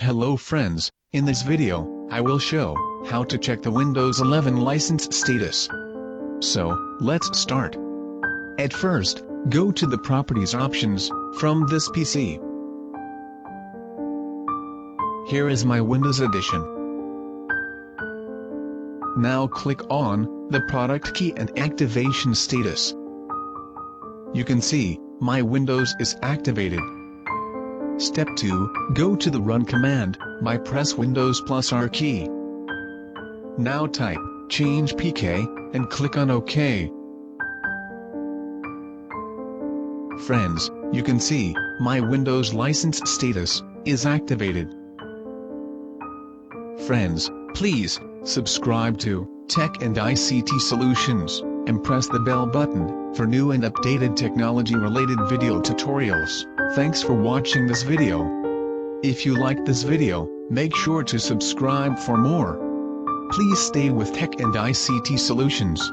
Hello friends, in this video, I will show how to check the Windows 11 license status. So, let's start. At first, go to the Properties options from this PC. Here is my Windows edition. Now click on the product key and activation status. You can see my Windows is activated. Step 2, go to the Run command, by press Windows plus R key. Now type, change PK, and click on OK. Friends, you can see, my Windows license status, is activated. Friends, please, subscribe to, Tech and ICT Solutions, and press the bell button, for new and updated technology-related video tutorials. Thanks for watching this video. If you liked this video, make sure to subscribe for more. Please stay with Tech and ICT Solutions.